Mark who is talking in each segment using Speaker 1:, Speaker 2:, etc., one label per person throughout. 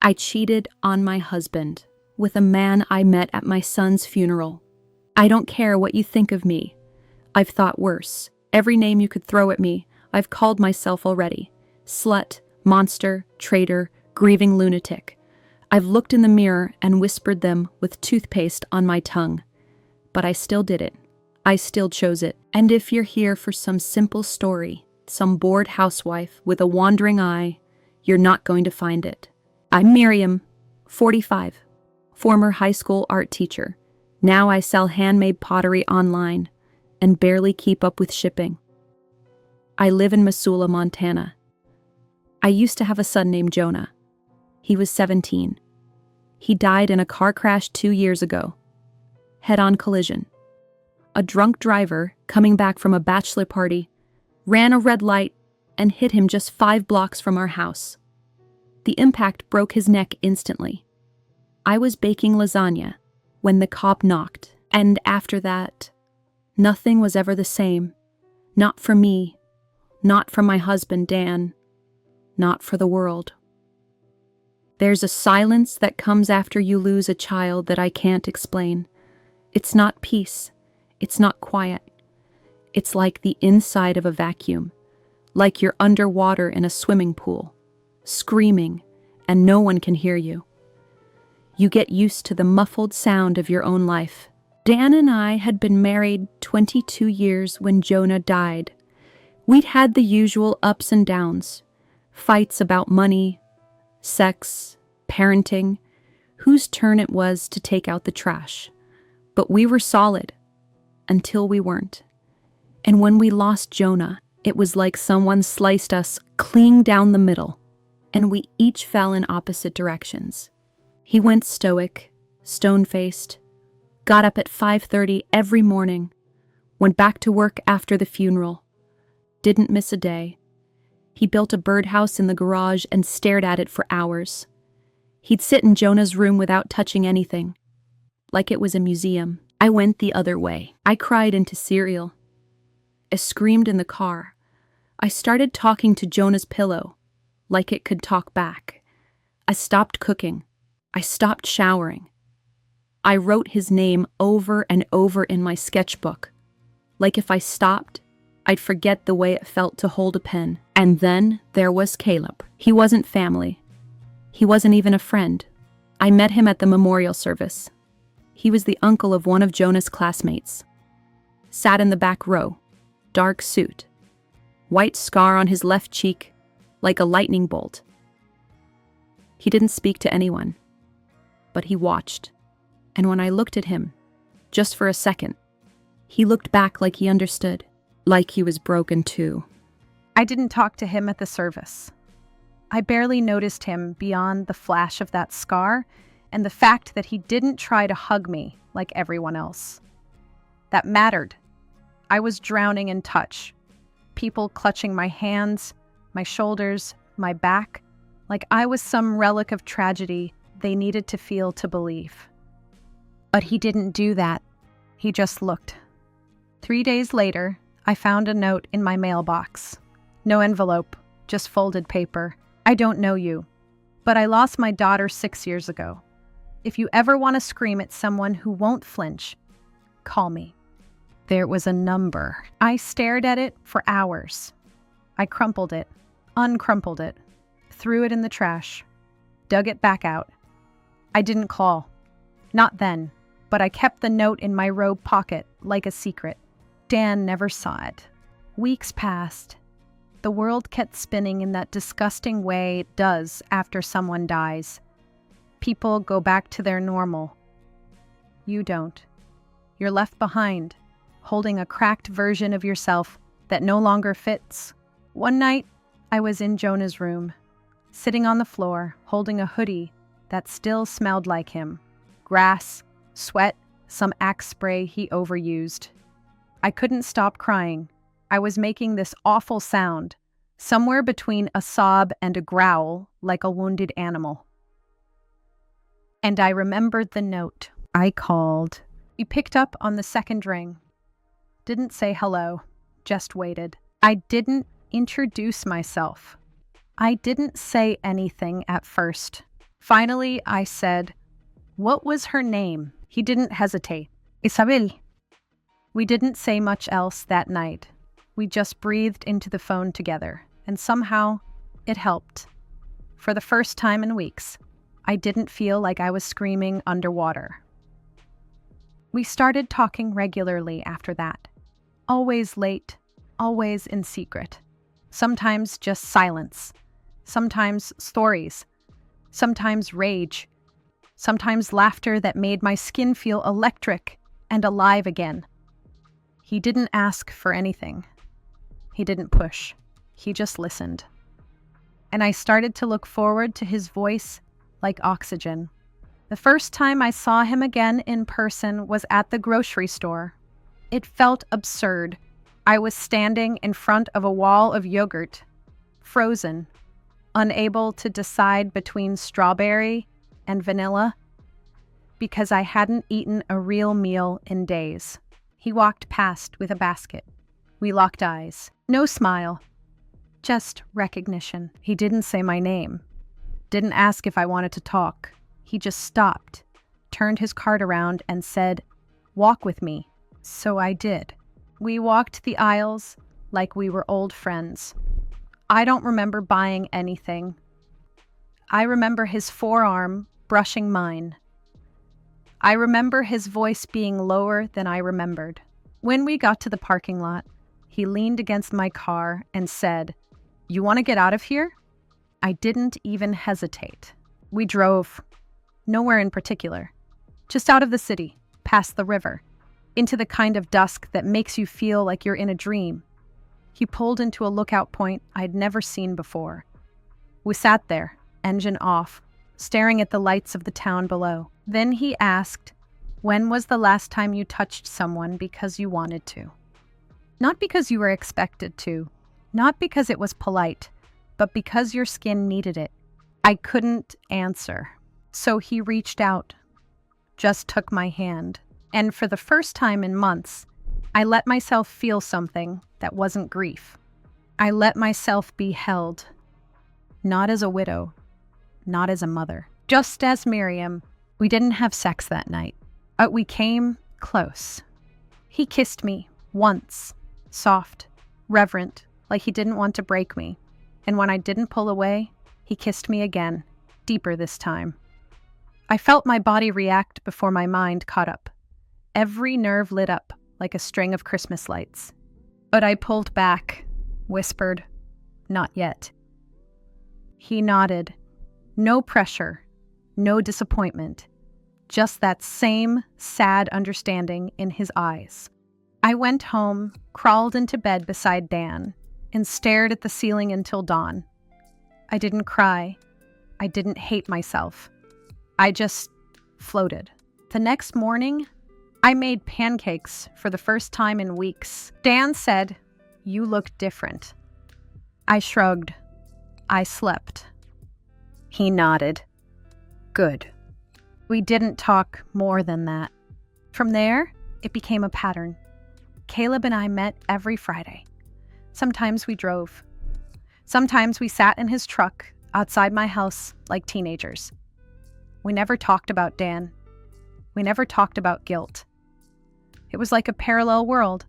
Speaker 1: I cheated on my husband with a man I met at my son's funeral. I don't care what you think of me. I've thought worse. Every name you could throw at me, I've called myself already. Slut, monster, traitor, grieving lunatic. I've looked in the mirror and whispered them with toothpaste on my tongue. But I still did it. I still chose it. And if you're here for some simple story, some bored housewife with a wandering eye, you're not going to find it. I'm Miriam, 45, former high school art teacher. Now I sell handmade pottery online and barely keep up with shipping. I live in Missoula, Montana. I used to have a son named Jonah. He was 17. He died in a car crash 2 years ago. Head-on collision. A drunk driver, coming back from a bachelor party, ran a red light and hit him just 5 blocks from our house. The impact broke his neck instantly. I was baking lasagna when the cop knocked, and after that, nothing was ever the same. Not for me, not for my husband, Dan, not for the world. There's a silence that comes after you lose a child that I can't explain. It's not peace. It's not quiet. It's like the inside of a vacuum, like you're underwater in a swimming pool, screaming, and no one can hear you. You get used to the muffled sound of your own life. Dan and I had been married 22 years when Jonah died. We'd had the usual ups and downs, fights about money, sex, parenting, whose turn it was to take out the trash. But we were solid, until we weren't. And when we lost Jonah, it was like someone sliced us clean down the middle, and we each fell in opposite directions. He went stoic, stone-faced, got up at 5:30 every morning, went back to work after the funeral, didn't miss a day. He built a birdhouse in the garage and stared at it for hours. He'd sit in Jonah's room without touching anything, like it was a museum. I went the other way. I cried into cereal. I screamed in the car. I started talking to Jonah's pillow, like it could talk back. I stopped cooking. I stopped showering. I wrote his name over and over in my sketchbook, like if I stopped, I'd forget the way it felt to hold a pen. And then there was Caleb. He wasn't family. He wasn't even a friend. I met him at the memorial service. He was the uncle of one of Jonah's classmates. Sat in the back row, dark suit, white scar on his left cheek, like a lightning bolt. He didn't speak to anyone, but he watched. And when I looked at him, just for a second, he looked back like he understood, like he was broken too.
Speaker 2: I didn't talk to him at the service. I barely noticed him beyond the flash of that scar and the fact that he didn't try to hug me like everyone else. That mattered. I was drowning in touch. People clutching my hands, my shoulders, my back, like I was some relic of tragedy they needed to feel to believe. But he didn't do that. He just looked. 3 days later, I found a note in my mailbox. No envelope, just folded paper. I don't know you, but I lost my daughter 6 years ago. If you ever want to scream at someone who won't flinch, call me. There was a number. I stared at it for hours. I crumpled it, uncrumpled it, threw it in the trash, dug it back out. I didn't call. Not then, but I kept the note in my robe pocket like a secret. Dan never saw it. Weeks passed. The world kept spinning in that disgusting way it does after someone dies. People go back to their normal. You don't. You're left behind, holding a cracked version of yourself that no longer fits. One night, I was in Jonah's room, sitting on the floor, holding a hoodie that still smelled like him. Grass, sweat, some Axe spray he overused. I couldn't stop crying. I was making this awful sound, somewhere between a sob and a growl, like a wounded animal. And I remembered the note. I called. He picked up on the second ring. Didn't say hello, just waited. I didn't introduce myself. I didn't say anything at first. Finally, I said, "What was her name?" He didn't hesitate. "Isabel." We didn't say much else that night. We just breathed into the phone together, and somehow it helped. For the first time in weeks, I didn't feel like I was screaming underwater. We started talking regularly after that. Always late, always in secret. Sometimes just silence. Sometimes stories. Sometimes rage. Sometimes laughter that made my skin feel electric and alive again. He didn't ask for anything. He didn't push. He just listened. And I started to look forward to his voice like oxygen. The first time I saw him again in person was at the grocery store. It felt absurd. I was standing in front of a wall of yogurt, frozen, unable to decide between strawberry and vanilla, because I hadn't eaten a real meal in days. He walked past with a basket. We locked eyes. No smile, just recognition. He didn't say my name, didn't ask if I wanted to talk. He just stopped, turned his cart around and said, "Walk with me." So I did. We walked the aisles like we were old friends. I don't remember buying anything. I remember his forearm brushing mine. I remember his voice being lower than I remembered. When we got to the parking lot, he leaned against my car and said, "You want to get out of here?" I didn't even hesitate. We drove. Nowhere in particular. Just out of the city, past the river, into the kind of dusk that makes you feel like you're in a dream. He pulled into a lookout point I'd never seen before. We sat there, engine off, staring at the lights of the town below. Then he asked, "When was the last time you touched someone because you wanted to?" Not because you were expected to, not because it was polite, but because your skin needed it. I couldn't answer. So he reached out, just took my hand, and for the first time in months, I let myself feel something that wasn't grief. I let myself be held, not as a widow, not as a mother. Just as Miriam, we didn't have sex that night, but we came close. He kissed me once, soft, reverent, like he didn't want to break me. And when I didn't pull away, he kissed me again, deeper this time. I felt my body react before my mind caught up. Every nerve lit up like a string of Christmas lights. But I pulled back, whispered, "Not yet." He nodded. No pressure, no disappointment, just that same sad understanding in his eyes. I went home, crawled into bed beside Dan, and stared at the ceiling until dawn. I didn't cry. I didn't hate myself. I just floated. The next morning, I made pancakes for the first time in weeks. Dan said, "You look different." I shrugged. I slept. He nodded. Good. We didn't talk more than that. From there, it became a pattern. Caleb and I met every Friday. Sometimes we drove. Sometimes we sat in his truck outside my house like teenagers. We never talked about Dan. We never talked about guilt. It was like a parallel world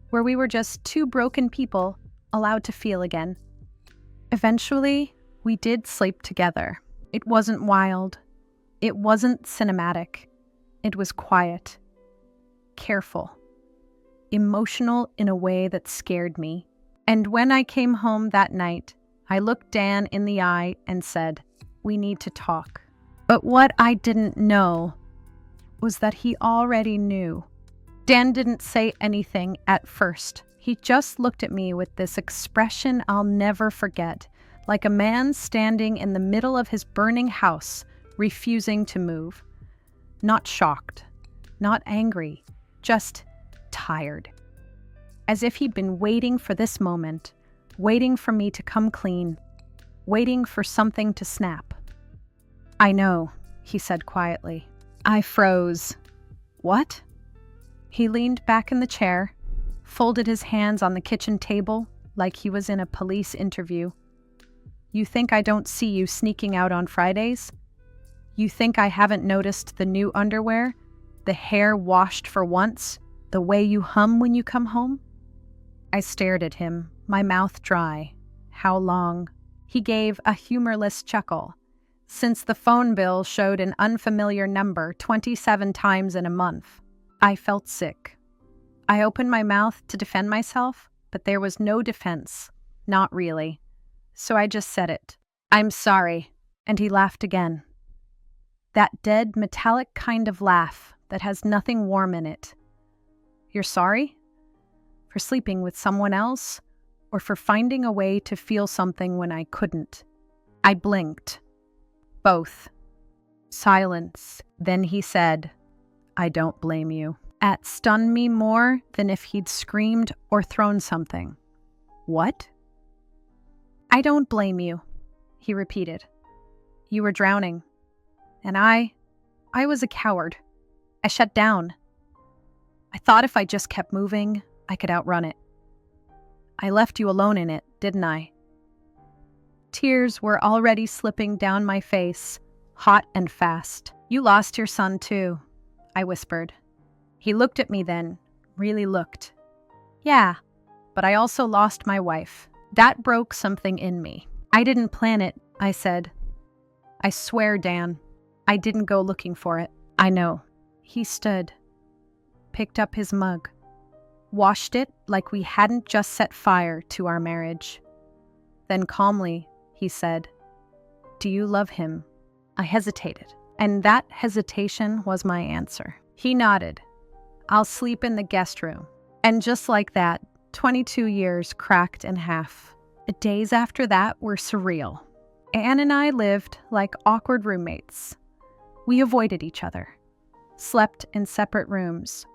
Speaker 2: where we were just two broken people allowed to feel again. Eventually, we did sleep together. It wasn't wild. It wasn't cinematic. It was quiet, careful, emotional in a way that scared me. And when I came home that night, I looked Dan in the eye and said, "We need to talk." But what I didn't know was that he already knew. Dan didn't say anything at first. He just looked at me with this expression I'll never forget, like a man standing in the middle of his burning house, refusing to move. Not shocked, not angry, just tired. As if he'd been waiting for this moment, waiting for me to come clean, waiting for something to snap. "I know," he said quietly. I froze. "What?" He leaned back in the chair, folded his hands on the kitchen table like he was in a police interview. "You think I don't see you sneaking out on Fridays? You think I haven't noticed the new underwear? The hair washed for once? The way you hum when you come home?" I stared at him, my mouth dry. "How long?" He gave a humorless chuckle. "Since the phone bill showed an unfamiliar number 27 times in a month." I felt sick. I opened my mouth to defend myself, but there was no defense. Not really. So I just said it. "I'm sorry." And he laughed again. That dead, metallic kind of laugh that has nothing warm in it. "You're sorry? For sleeping with someone else? Or for finding a way to feel something when I couldn't?" I blinked. "Both." Silence. Then he said, "I don't blame you." That stunned me more than if he'd screamed or thrown something. "What?" "I don't blame you," he repeated. "You were drowning. And I was a coward. I shut down. I thought if I just kept moving, I could outrun it. I left you alone in it, didn't I?" Tears were already slipping down my face, hot and fast. "You lost your son too," I whispered. He looked at me then, really looked. "Yeah, but I also lost my wife." That broke something in me. "I didn't plan it," I said. "I swear, Dan, I didn't go looking for it." "I know." He stood, picked up his mug, washed it like we hadn't just set fire to our marriage. Then calmly, he said, "Do you love him?" I hesitated, and that hesitation was my answer. He nodded. "I'll sleep in the guest room." And just like that, 22 years cracked in half. The days after that were surreal. Anne and I lived like awkward roommates. We avoided each other, slept in separate rooms.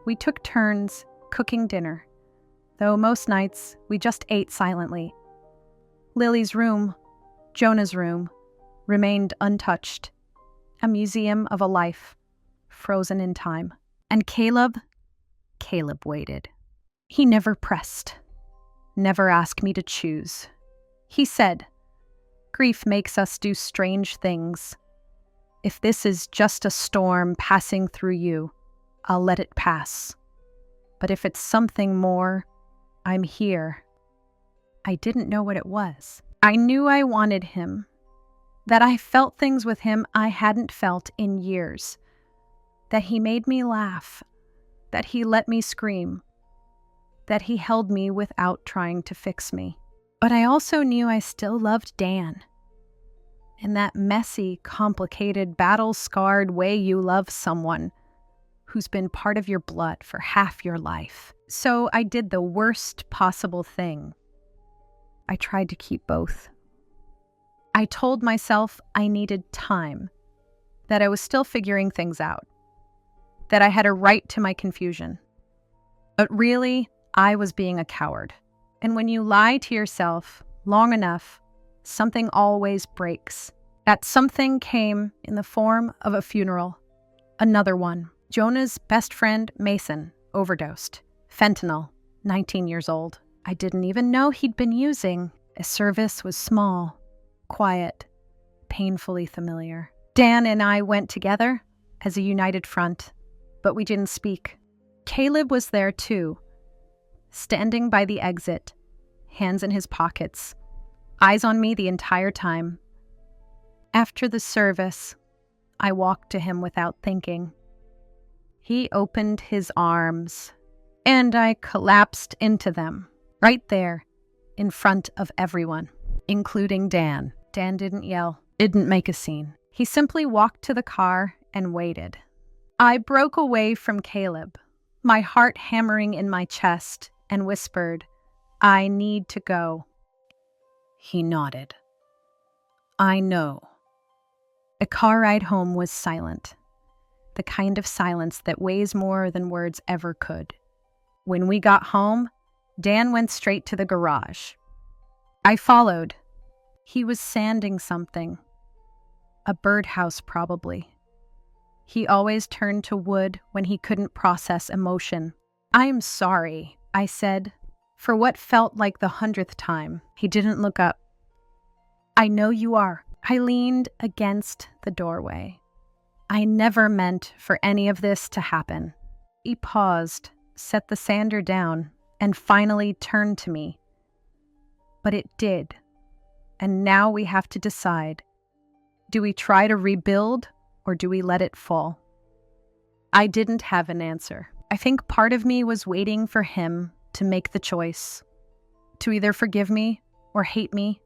Speaker 2: We took turns cooking dinner, though most nights we just ate silently. Lily's room, Jonah's room, remained untouched, a museum of a life, frozen in time. And Caleb waited. He never pressed, never asked me to choose. He said, "Grief makes us do strange things. If this is just a storm passing through you, I'll let it pass. But if it's something more, I'm here." I didn't know what it was. I knew I wanted him, that I felt things with him I hadn't felt in years, that he made me laugh, that he let me scream, that he held me without trying to fix me. But I also knew I still loved Dan. In that messy, complicated, battle-scarred way you love someone who's been part of your blood for half your life. So I did the worst possible thing. I tried to keep both. I told myself I needed time, that I was still figuring things out, that I had a right to my confusion. But really, I was being a coward. And when you lie to yourself long enough, something always breaks. That something came in the form of a funeral. Another one. Jonah's best friend, Mason, overdosed. Fentanyl, 19 years old. I didn't even know he'd been using. His service was small, quiet, painfully familiar. Dan and I went together as a united front, but we didn't speak. Caleb was there too, standing by the exit, hands in his pockets, eyes on me the entire time. After the service, I walked to him without thinking. He opened his arms, and I collapsed into them, right there, in front of everyone, including Dan. Dan didn't yell, didn't make a scene. He simply walked to the car and waited. I broke away from Caleb, my heart hammering in my chest, and whispered, "I need to go." He nodded. "I know." The car ride home was silent, the kind of silence that weighs more than words ever could. When we got home, Dan went straight to the garage. I followed. He was sanding something. A birdhouse, probably. He always turned to wood when he couldn't process emotion. "I'm sorry," I said, for what felt like the 100th time. He didn't look up. "I know you are." I leaned against the doorway. I never meant for any of this to happen. He paused, set the sander down, and finally turned to me. But it did. And now we have to decide. Do we try to rebuild or do we let it fall? I didn't have an answer. I think part of me was waiting for him to make the choice. To either forgive me or hate me.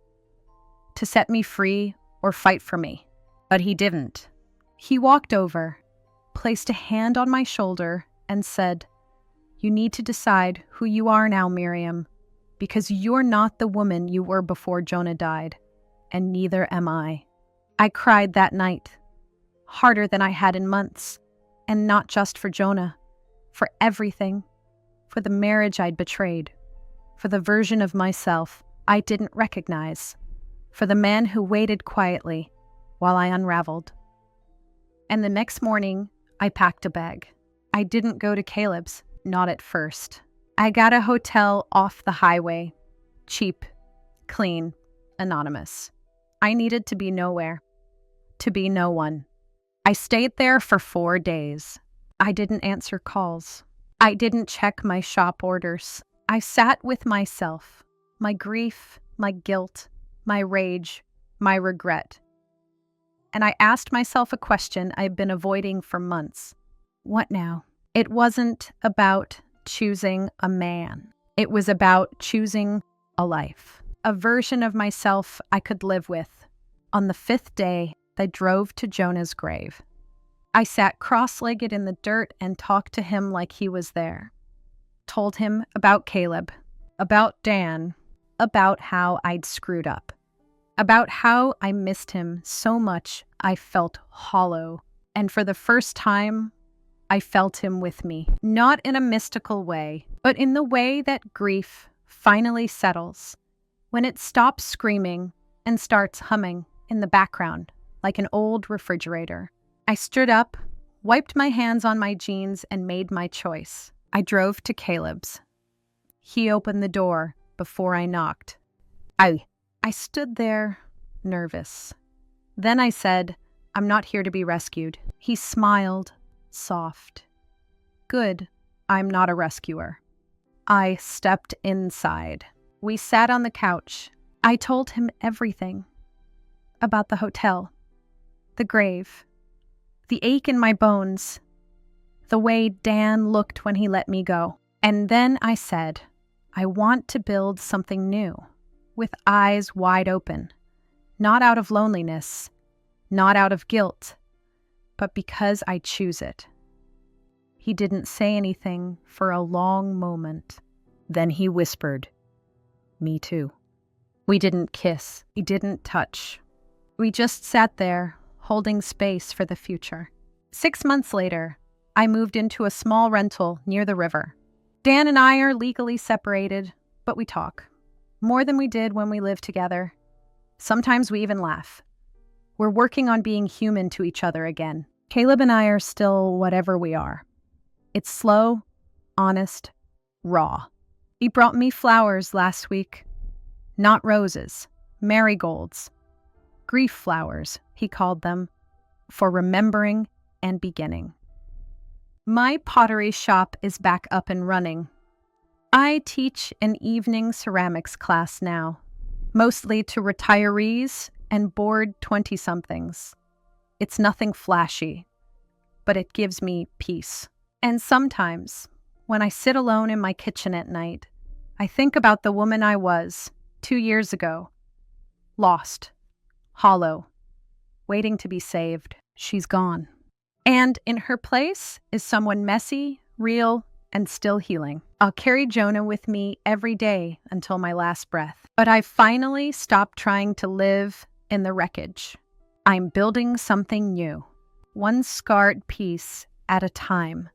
Speaker 2: To set me free or fight for me. But he didn't. He walked over, placed a hand on my shoulder, and said, "You need to decide who you are now, Miriam, because you're not the woman you were before Jonah died, and neither am I." I cried that night, harder than I had in months, and not just for Jonah, for everything, for the marriage I'd betrayed, for the version of myself I didn't recognize, for the man who waited quietly while I unraveled. And the next morning, I packed a bag. I didn't go to Caleb's, not at first. I got a hotel off the highway, cheap, clean, anonymous. I needed to be nowhere, to be no one. I stayed there for 4 days. I didn't answer calls. I didn't check my shop orders. I sat with myself, my grief, my guilt, my rage, my regret. And I asked myself a question I've been avoiding for months. What now? It wasn't about choosing a man. It was about choosing a life, a version of myself I could live with. On the 5th day, I drove to Jonah's grave. I sat cross-legged in the dirt and talked to him like he was there. Told him about Caleb, about Dan, about how I'd screwed up. About how I missed him so much I felt hollow, and for the first time, I felt him with me. Not in a mystical way, but in the way that grief finally settles, when it stops screaming and starts humming in the background like an old refrigerator. I stood up, wiped my hands on my jeans, and made my choice. I drove to Caleb's. He opened the door before I knocked. I stood there, nervous. Then I said, "I'm not here to be rescued." He smiled, soft. "Good, I'm not a rescuer." I stepped inside. We sat on the couch. I told him everything. About the hotel, the grave, the ache in my bones, the way Dan looked when he let me go. And then I said, I want to build something new. With eyes wide open, not out of loneliness, not out of guilt, but because I choose it. He didn't say anything for a long moment. Then he whispered, "Me too." We didn't kiss. We didn't touch. We just sat there, holding space for the future. 6 months later, I moved into a small rental near the river. Dan and I are legally separated, but we talk. More than we did when we lived together. Sometimes we even laugh. We're working on being human to each other again. Caleb and I are still whatever we are. It's slow, honest, raw. He brought me flowers last week. Not roses, marigolds. Grief flowers, he called them, for remembering and beginning. My pottery shop is back up and running. I teach an evening ceramics class now, mostly to retirees and bored 20-somethings. It's nothing flashy, but it gives me peace. And sometimes, when I sit alone in my kitchen at night, I think about the woman I was 2 years ago. Lost, hollow, waiting to be saved. She's gone. And in her place is someone messy, real, and still healing. I'll carry Jonah with me every day until my last breath. But I've finally stopped trying to live in the wreckage. I'm building something new, one scarred piece at a time.